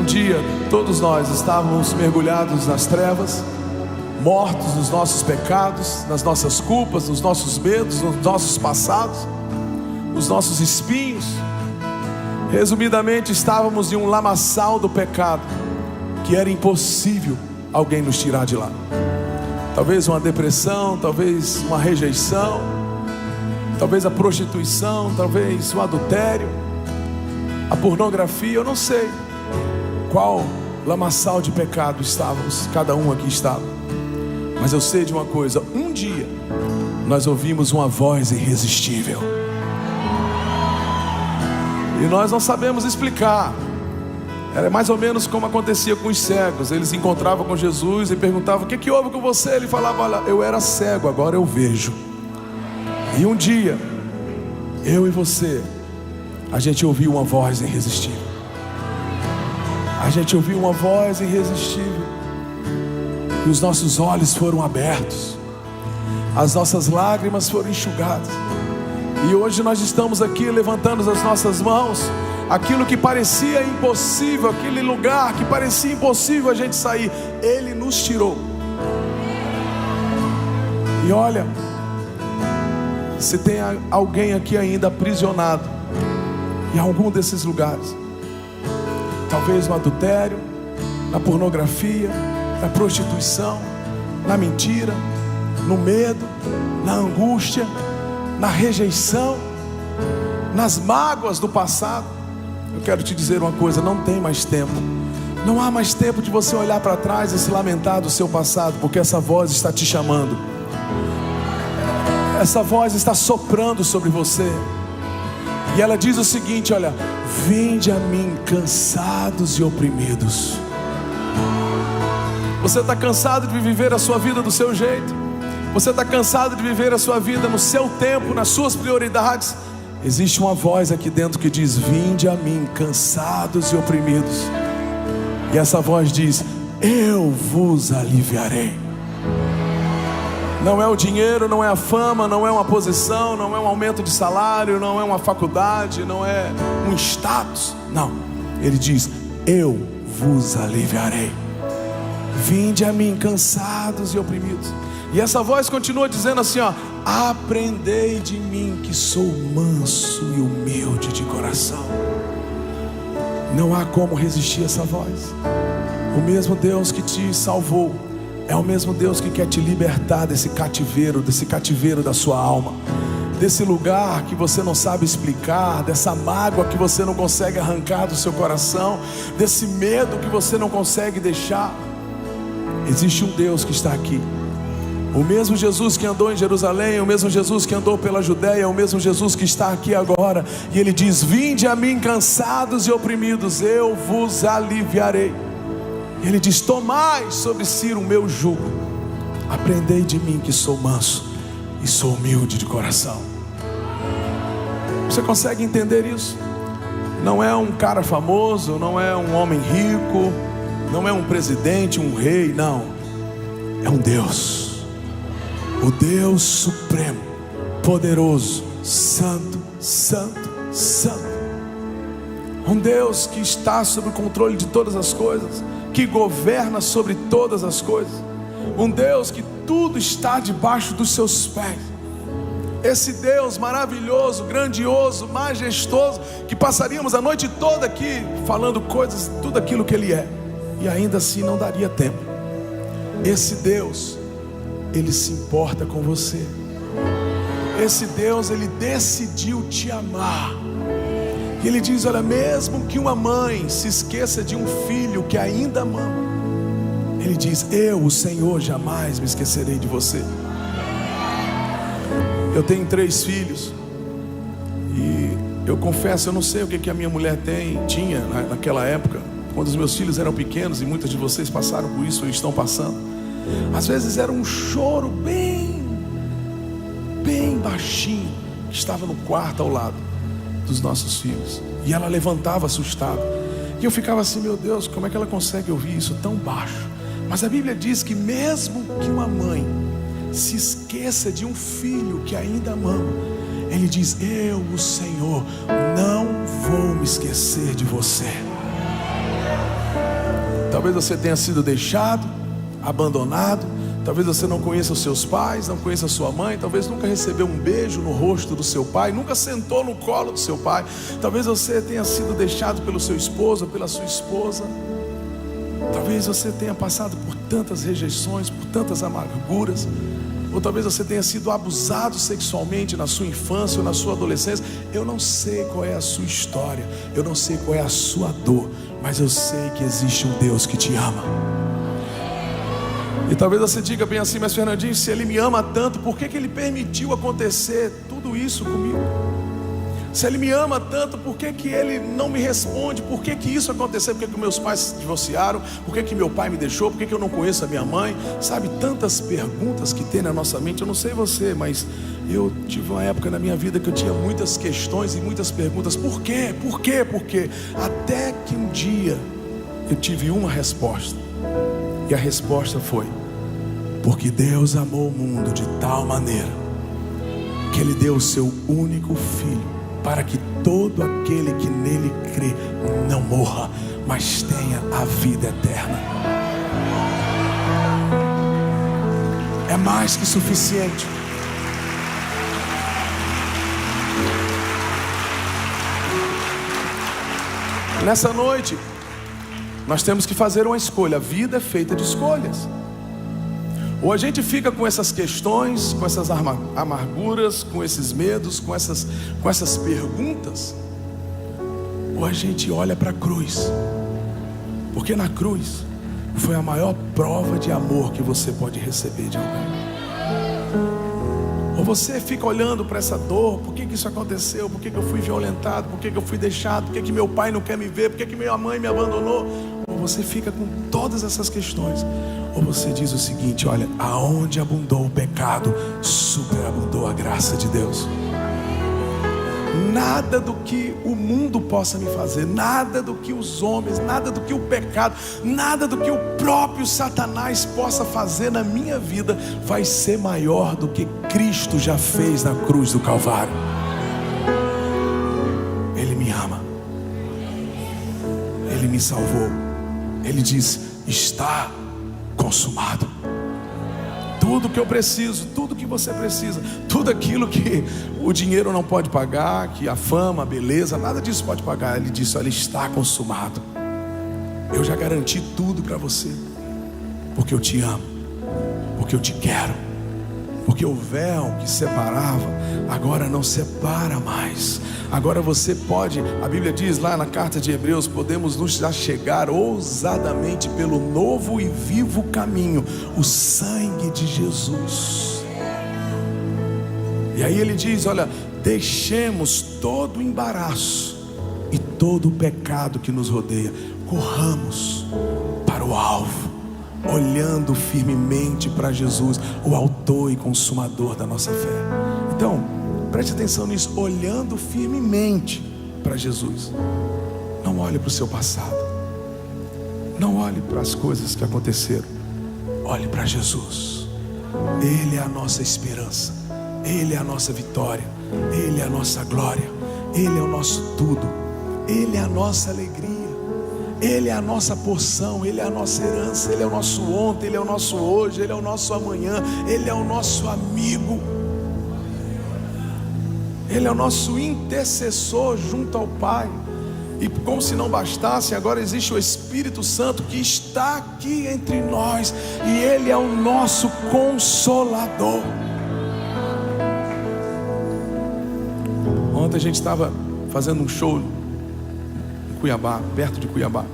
dia todos nós estávamos mergulhados nas trevas, mortos nos nossos pecados, nas nossas culpas, nos nossos medos, nos nossos passados, nos nossos espinhos. Resumidamente, estávamos em um lamaçal do pecado que era impossível alguém nos tirar de lá. Talvez uma depressão, talvez uma rejeição, talvez a prostituição, talvez o adultério, a pornografia, eu não sei qual lamaçal de pecado estávamos, cada um aqui estava. Mas eu sei de uma coisa: um dia nós ouvimos uma voz irresistível, e nós não sabemos explicar. Era mais ou menos como acontecia com os cegos. Eles encontravam com Jesus e perguntavam: o que houve com você? Ele falava: olha, eu era cego, agora eu vejo. E um dia, eu e você, a gente ouviu uma voz irresistível. A gente ouviu uma voz irresistível, e os nossos olhos foram abertos, as nossas lágrimas foram enxugadas, e hoje nós estamos aqui levantando as nossas mãos. Aquilo que parecia impossível, aquele lugar que parecia impossível a gente sair, Ele nos tirou. E olha, se tem alguém aqui ainda aprisionado em algum desses lugares, talvez no adultério, na pornografia, na prostituição, na mentira, no medo, na angústia, na rejeição, nas mágoas do passado, eu quero te dizer uma coisa: não tem mais tempo. Não há mais tempo de você olhar para trás e se lamentar do seu passado, porque essa voz está te chamando. Essa voz está soprando sobre você, e ela diz o seguinte: olha, vinde a mim cansados e oprimidos. Você está cansado de viver a sua vida do seu jeito? Você está cansado de viver a sua vida no seu tempo, nas suas prioridades? Existe uma voz aqui dentro que diz: vinde a mim cansados e oprimidos. E essa voz diz: eu vos aliviarei. Não é o dinheiro, não é a fama, não é uma posição, não é um aumento de salário, não é uma faculdade, não é um status. Não, Ele diz: eu vos aliviarei. Vinde a mim cansados e oprimidos. E essa voz continua dizendo assim, ó: aprendei de mim que sou manso e humilde de coração. Não há como resistir a essa voz. O mesmo Deus que te salvou é o mesmo Deus que quer te libertar desse cativeiro da sua alma, desse lugar que você não sabe explicar, dessa mágoa que você não consegue arrancar do seu coração, desse medo que você não consegue deixar. Existe um Deus que está aqui. O mesmo Jesus que andou em Jerusalém, o mesmo Jesus que andou pela Judéia, o mesmo Jesus que está aqui agora. E Ele diz: vinde a mim cansados e oprimidos, eu vos aliviarei. Ele diz: tomai sobre si o meu jugo, aprendei de mim que sou manso e sou humilde de coração. Você consegue entender isso? Não é um cara famoso, não é um homem rico, não é um presidente, um rei, não. É um Deus, o Deus supremo, poderoso, santo, santo, santo. Um Deus que está sob o controle de todas as coisas, que governa sobre todas as coisas. Um Deus que tudo está debaixo dos seus pés. Esse Deus maravilhoso, grandioso, majestoso, que passaríamos a noite toda aqui falando coisas, tudo aquilo que Ele é, e ainda assim não daria tempo. Esse Deus, Ele se importa com você. Esse Deus, Ele decidiu te amar. E Ele diz: olha, mesmo que uma mãe se esqueça de um filho que ainda ama, Ele diz: eu, o Senhor, jamais me esquecerei de você. Eu tenho 3 filhos, e eu confesso, eu não sei o que a minha mulher tinha naquela época, quando os meus filhos eram pequenos, e muitos de vocês passaram por isso ou estão passando. Às vezes era um choro bem baixinho, que estava no quarto ao lado dos nossos filhos, e ela levantava assustada, e eu ficava assim: meu Deus, como é que ela consegue ouvir isso tão baixo? Mas a Bíblia diz que mesmo que uma mãe se esqueça de um filho que ainda ama, Ele diz: eu, o Senhor, não vou me esquecer de você. Talvez você tenha sido deixado, abandonado. Talvez você não conheça os seus pais, não conheça a sua mãe. Talvez nunca recebeu um beijo no rosto do seu pai, nunca sentou no colo do seu pai. Talvez você tenha sido deixado pelo seu esposo, pela sua esposa. Talvez você tenha passado por tantas rejeições, por tantas amarguras. Ou talvez você tenha sido abusado sexualmente na sua infância ou na sua adolescência. Eu não sei qual é a sua história, eu não sei qual é a sua dor, mas eu sei que existe um Deus que te ama. E talvez você diga bem assim: mas Fernandinho, se Ele me ama tanto, por que Ele permitiu acontecer tudo isso comigo? Se Ele me ama tanto, por que Ele não me responde? Por que isso aconteceu? Por que meus pais se divorciaram? Por que meu pai me deixou? Por que eu não conheço a minha mãe? Sabe, tantas perguntas que tem na nossa mente. Eu não sei você, mas eu tive uma época na minha vida que eu tinha muitas questões e muitas perguntas. Por quê? Por quê? Por quê? Até que um dia eu tive uma resposta. E a resposta foi: porque Deus amou o mundo de tal maneira que Ele deu o seu único Filho, para que todo aquele que nele crê não morra, mas tenha a vida eterna. É mais que suficiente. Nessa noite nós temos que fazer uma escolha. A vida é feita de escolhas. Ou a gente fica com essas questões, com essas amarguras, com esses medos, com essas perguntas, ou a gente olha para a cruz. Porque na cruz foi a maior prova de amor que você pode receber de alguém. Ou você fica olhando para essa dor: por que isso aconteceu? Por que eu fui violentado? Por que eu fui deixado? Por que meu pai não quer me ver? Por que minha mãe me abandonou? Ou você fica com todas essas questões. Ou você diz o seguinte: olha, aonde abundou o pecado, superabundou a graça de Deus. Nada do que o mundo possa me fazer, nada do que os homens, nada do que o pecado, nada do que o próprio Satanás possa fazer na minha vida vai ser maior do que Cristo já fez na cruz do Calvário. Ele me ama, Ele me salvou. Ele diz: está consumado. Tudo que eu preciso, tudo que você precisa, tudo aquilo que o dinheiro não pode pagar, que a fama, a beleza, nada disso pode pagar. Ele disse: olha, está consumado. Eu já garanti tudo para você, porque eu te amo, porque eu te quero, porque o véu que separava agora não separa mais. Agora você pode, a Bíblia diz lá na carta de Hebreus, podemos nos achegar ousadamente pelo novo e vivo caminho, o sangue de Jesus. E aí ele diz: olha, deixemos todo o embaraço e todo o pecado que nos rodeia, corramos para o alvo, olhando firmemente para Jesus, o autor e consumador da nossa fé. Então, preste atenção nisso, olhando firmemente para Jesus. Não olhe para o seu passado, não olhe para as coisas que aconteceram, olhe para Jesus. Ele é a nossa esperança, Ele é a nossa vitória, Ele é a nossa glória, Ele é o nosso tudo, Ele é a nossa alegria, Ele é a nossa porção, Ele é a nossa herança, Ele é o nosso ontem, Ele é o nosso hoje, Ele é o nosso amanhã, Ele é o nosso amigo, Ele é o nosso intercessor junto ao Pai. E como se não bastasse, agora existe o Espírito Santo que está aqui entre nós, e Ele é o nosso consolador. Ontem a gente estava fazendo um show em Cuiabá, perto de Cuiabá.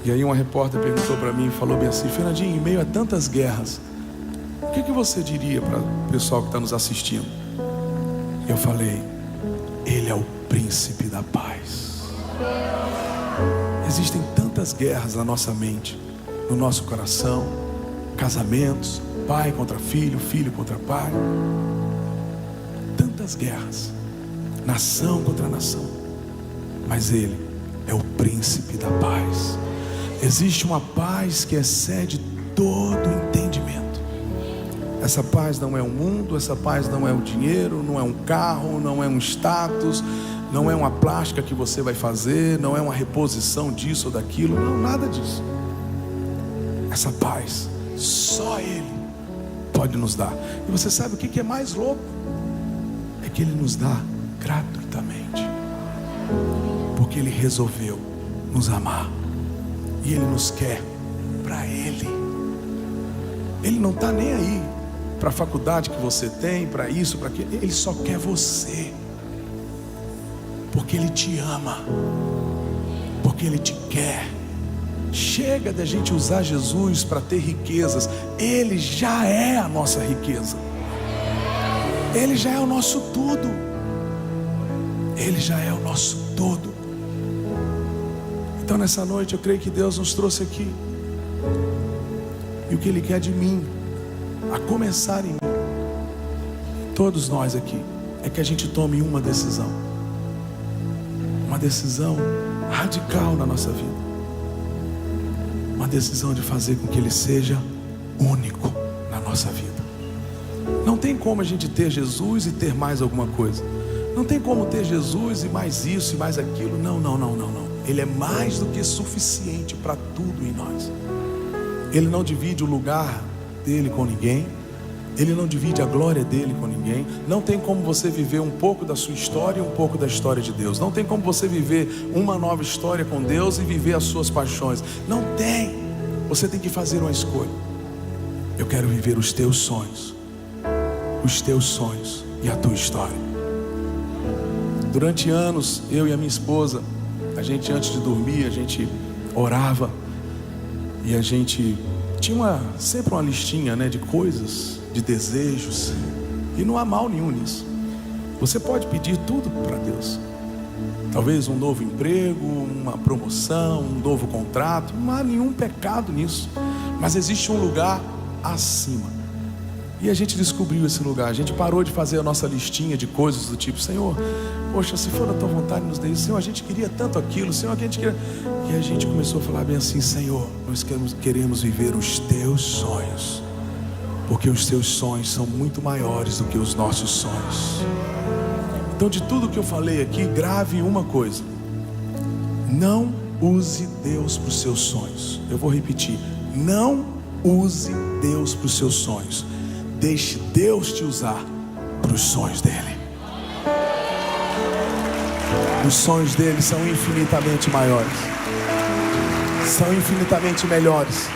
E aí uma repórter perguntou para mim e falou bem assim: Fernandinho, em meio a tantas guerras, o que você diria para o pessoal que está nos assistindo? Eu falei: Ele é o príncipe da paz. Existem tantas guerras na nossa mente, no nosso coração, casamentos, pai contra filho, filho contra pai, tantas guerras, nação contra nação, mas Ele é o príncipe da paz. Existe uma paz que excede todo entendimento. Essa paz não é o mundo, essa paz não é o dinheiro, não é um carro, não é um status, não é uma plástica que você vai fazer, não é uma reposição disso ou daquilo, não, nada disso. essa paz, só Ele pode nos dar. E você sabe o que é mais louco? É que Ele nos dá gratuitamente, porque Ele resolveu nos amar, e Ele nos quer para Ele. Ele não está nem aí para a faculdade que você tem, para isso, para aquilo. Ele só quer você, porque Ele te ama, porque Ele te quer. Chega da gente usar Jesus para ter riquezas. Ele já é a nossa riqueza, Ele já é o nosso tudo, Ele já é o nosso todo. Então nessa noite eu creio que Deus nos trouxe aqui, e o que Ele quer de mim, a começar em mim, todos nós aqui, é que a gente tome uma decisão radical na nossa vida, uma decisão de fazer com que Ele seja único na nossa vida. Não tem como a gente ter Jesus e ter mais alguma coisa. Não tem como ter Jesus e mais isso e mais aquilo. Não. Ele é mais do que suficiente para tudo em nós. Ele não divide o lugar dele com ninguém. Ele não divide a glória dele com ninguém. Não tem como você viver um pouco da sua história e um pouco da história de Deus. Não tem como você viver uma nova história com Deus e viver as suas paixões. Não tem. Você tem que fazer uma escolha. Eu quero viver os teus sonhos e a tua história. Durante anos, eu e a minha esposa, a gente, antes de dormir, a gente orava, e a gente tinha sempre uma listinha, né, de coisas, de desejos, e não há mal nenhum nisso. Você pode pedir tudo para Deus, talvez um novo emprego, uma promoção, um novo contrato, não há nenhum pecado nisso, mas existe um lugar acima. E a gente descobriu esse lugar. A gente parou de fazer a nossa listinha de coisas do tipo: Senhor, poxa, se for da tua vontade, nos dê isso. Senhor, a gente queria tanto aquilo. Senhor, a gente queria... E a gente começou a falar bem assim: Senhor, nós queremos viver os teus sonhos, porque os teus sonhos são muito maiores do que os nossos sonhos. Então, de tudo que eu falei aqui, grave uma coisa: não use Deus para os seus sonhos. Eu vou repetir: não use Deus para os seus sonhos. Deixe Deus te usar para os sonhos dele. Os sonhos dele são infinitamente maiores, são infinitamente melhores.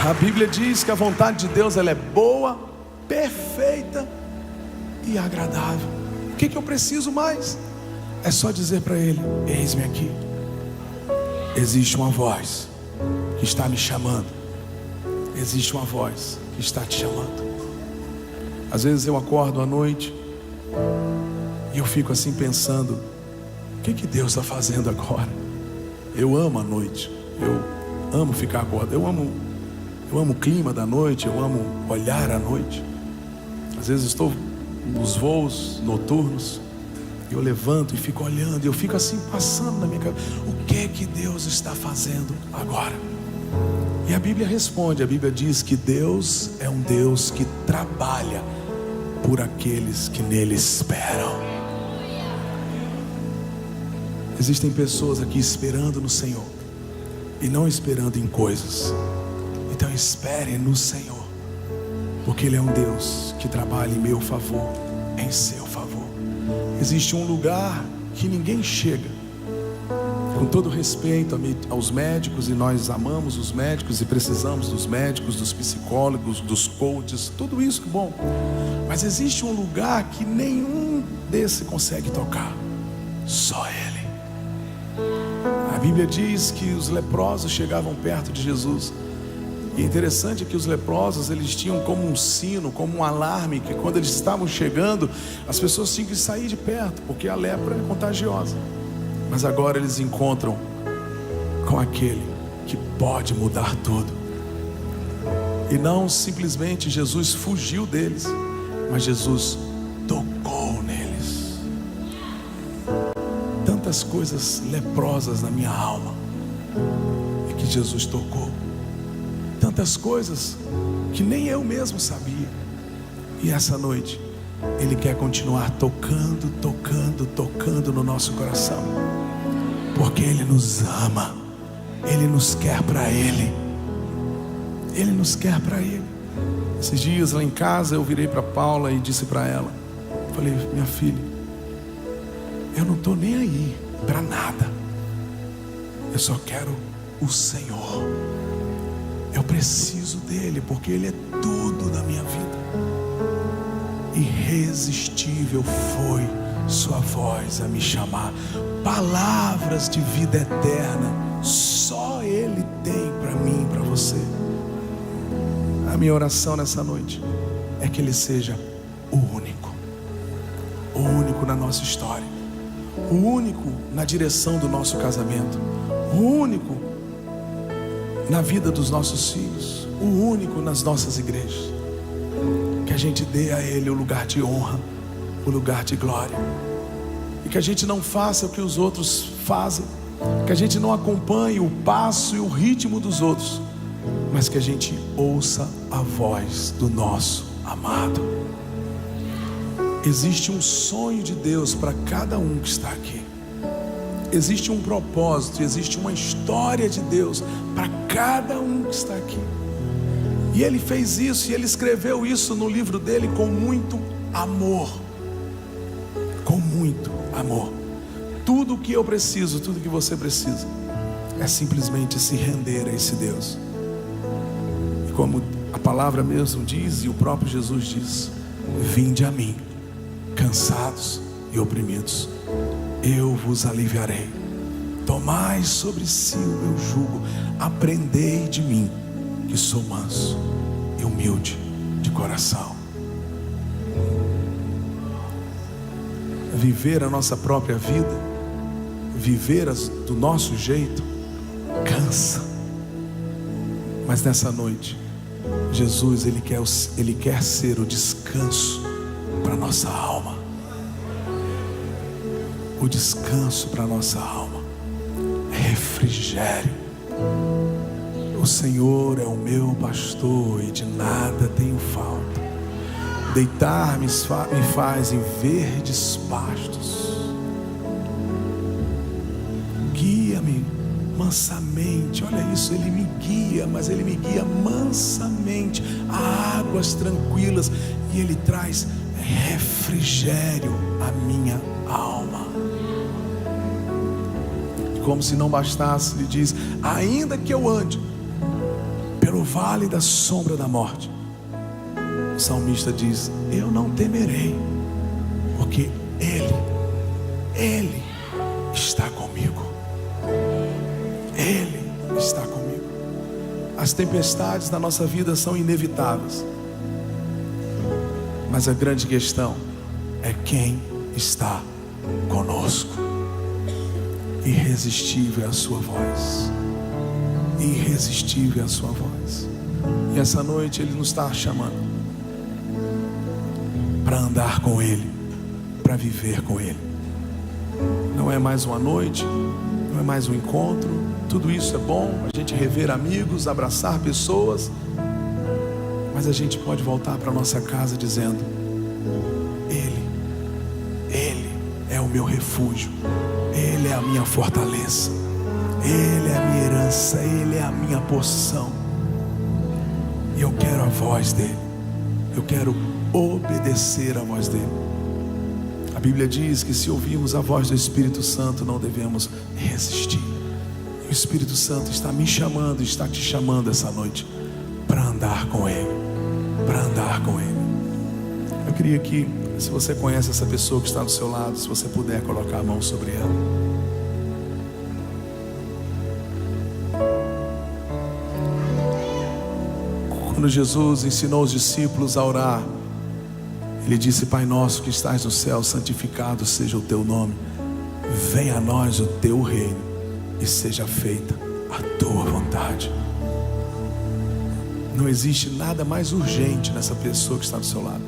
A Bíblia diz que a vontade de Deus, ela é boa, perfeita e agradável. O que eu preciso mais? É só dizer para Ele: eis-me aqui. Existe uma voz que está me chamando. Existe uma voz que está te chamando. Às vezes eu acordo à noite e eu fico assim pensando: o que Deus está fazendo agora? Eu amo a noite, eu amo ficar acordado, eu amo o clima da noite, eu amo olhar à noite. Às vezes estou nos voos noturnos, eu levanto e fico olhando, e eu fico assim passando na minha cabeça: o que Deus está fazendo agora? E a Bíblia responde, a Bíblia diz que Deus é um Deus que trabalha por aqueles que nele esperam. Existem pessoas aqui esperando no Senhor e não esperando em coisas. Então espere no Senhor, porque Ele é um Deus que trabalha em meu favor, em seu favor. Existe um lugar que ninguém chega. Com todo respeito aos médicos, e nós amamos os médicos e precisamos dos médicos, dos psicólogos, dos coaches, tudo isso que bom. Mas existe um lugar que nenhum desse consegue tocar, só Ele. A Bíblia diz que os leprosos chegavam perto de Jesus. E é interessante que os leprosos, eles tinham como um sino, como um alarme, que quando eles estavam chegando, as pessoas tinham que sair de perto, porque a lepra é contagiosa. Mas agora eles encontram com aquele que pode mudar tudo. E não simplesmente Jesus fugiu deles, mas Jesus tocou neles. Tantas coisas leprosas na minha alma e que Jesus tocou. Tantas coisas que nem eu mesmo sabia. E essa noite Ele quer continuar tocando, tocando, tocando no nosso coração, porque Ele nos ama Ele nos quer para Ele. Ele nos quer para Ele. Esses dias lá em casa eu virei para Paula e disse para ela, falei: minha filha, eu não estou nem aí para nada, eu só quero o Senhor. Eu preciso dele, porque Ele é tudo na minha vida. Irresistível foi sua voz a me chamar. Palavras de vida eterna só Ele tem para mim e para você. A minha oração nessa noite é que Ele seja o único na nossa história, o único na direção do nosso casamento, o único na vida dos nossos filhos, o único nas nossas igrejas. Que a gente dê a Ele o lugar de honra, o lugar de glória, e que a gente não faça o que os outros fazem, que a gente não acompanhe o passo e o ritmo dos outros, mas que a gente ouça a voz do nosso amado. Existe um sonho de Deus para cada um que está aqui. Existe um propósito, existe uma história de Deus para cada um que está aqui. E Ele fez isso, e Ele escreveu isso no livro dele com muito amor. Com muito amor. Tudo o que eu preciso, tudo que você precisa, é simplesmente se render a esse Deus. E como a palavra mesmo diz, e o próprio Jesus diz: vinde a mim, cansados e oprimidos, eu vos aliviarei. Tomai sobre si o meu jugo, aprendei de mim, que sou manso e humilde de coração. Viver a nossa própria vida, viver do nosso jeito, cansa. Mas nessa noite, Jesus, Ele quer ser o descanso para nossa alma. O descanso para nossa alma, refrigério. O Senhor é o meu pastor e de nada tenho falta. Deitar-me me faz em verdes pastos. Guia-me mansamente. Olha isso, Ele me guia, mas Ele me guia mansamente a águas tranquilas, e Ele traz refrigério à minha alma. Como se não bastasse, Ele diz: ainda que eu ande pelo vale da sombra da morte, o salmista diz: eu não temerei, porque Ele está comigo. Ele está comigo. As tempestades da nossa vida são inevitáveis, mas a grande questão é quem está conosco. Irresistível é a sua voz. Irresistível é a sua voz. E essa noite Ele nos está chamando para andar com Ele, para viver com Ele. Não é mais uma noite, não é mais um encontro. Tudo isso é bom, a gente rever amigos, abraçar pessoas, mas a gente pode voltar para nossa casa dizendo: Ele é o meu refúgio, Ele é a minha fortaleza, Ele é a minha herança, Ele é a minha porção. E eu quero a voz dEle, eu quero obedecer a voz dEle. A Bíblia diz que se ouvirmos a voz do Espírito Santo, não devemos resistir. E o Espírito Santo está me chamando, está te chamando essa noite para andar com Ele, para andar com Ele. Eu queria que, se você conhece essa pessoa que está do seu lado, se você puder colocar a mão sobre ela. Quando Jesus ensinou os discípulos a orar, Ele disse: Pai nosso que estás no céu, santificado seja o teu nome. Venha a nós o teu reino e seja feita a tua vontade. Não existe nada mais urgente nessa pessoa que está do seu lado.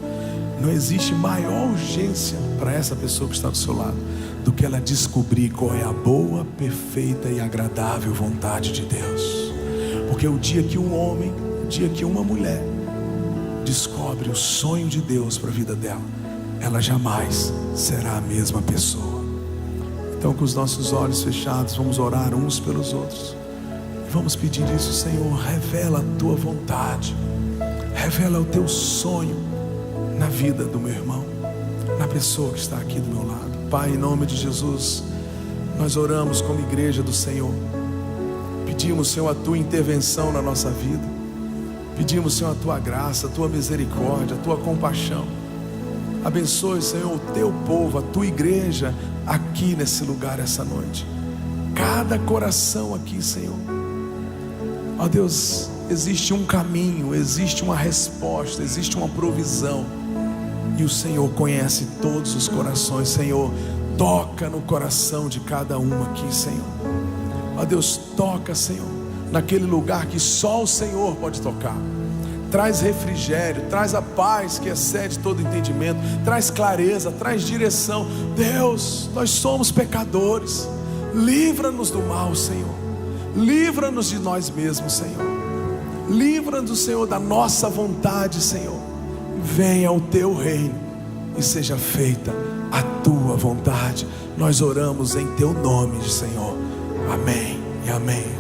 Não existe maior urgência para essa pessoa que está do seu lado do que ela descobrir qual é a boa, perfeita e agradável vontade de Deus. Porque o dia que um homem, o dia que uma mulher descobre o sonho de Deus para a vida dela, ela jamais será a mesma pessoa. Então, com os nossos olhos fechados, vamos orar uns pelos outros. vamos pedir isso, Senhor. Revela a tua vontade, revela o teu sonho na vida do meu irmão, na pessoa que está aqui do meu lado. Pai, em nome de Jesus, nós oramos como igreja do Senhor. Pedimos, Senhor, a tua intervenção na nossa vida. Pedimos, Senhor, a tua graça, a tua misericórdia, a tua compaixão. Abençoe, Senhor, o teu povo, a tua igreja aqui nesse lugar essa noite. Cada coração aqui, Senhor. Ó Deus, existe um caminho, existe uma resposta, existe uma provisão. E o Senhor conhece todos os corações. Senhor, toca no coração de cada um aqui, Senhor. Ó Deus, toca, Senhor, naquele lugar que só o Senhor pode tocar. Traz refrigério, traz a paz que excede todo entendimento, traz clareza, traz direção. Deus, nós somos pecadores. Livra-nos do mal, Senhor. Livra-nos de nós mesmos, Senhor. Livra-nos, Senhor, da nossa vontade, Senhor. Venha o teu reino e seja feita a tua vontade. Nós oramos em teu nome, Senhor. Amém e amém.